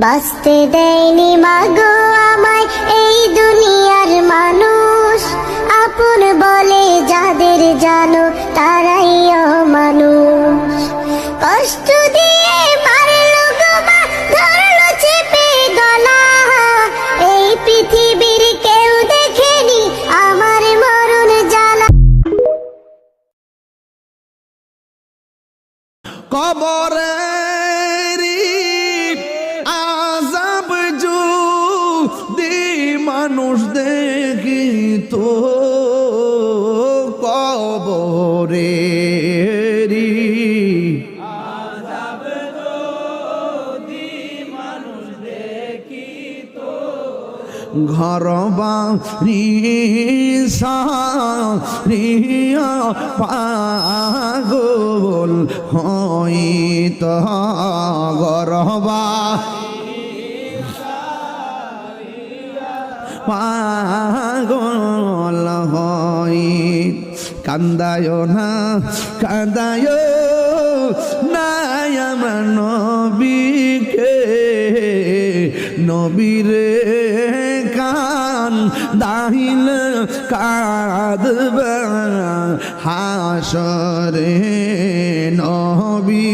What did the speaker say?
বাঁচতে দেয়নি মাগো আমায় এই দুনিয়ার মানুষ, আপন বলে যাদের জানো তারাই অমানুষ। কষ্ট দিয়ে মারলো গো মা, ধরলো চেপে গলা, এই পৃথিবীর কেউ দেখেনি আমার মরণ জ্বালা। কবরেরি আযাব যদি মানুষ দেখিত, কবরেরি আযাব যদি মানুষ দেখিত, ঘর বাড়ি সারিয়া পাগল হইত, ঘর পাগল হইত। কান্দায় না কান্দায় না আমার নবীকে, নবীরে কান দাহিল কাঁদবে হাসরে নবী।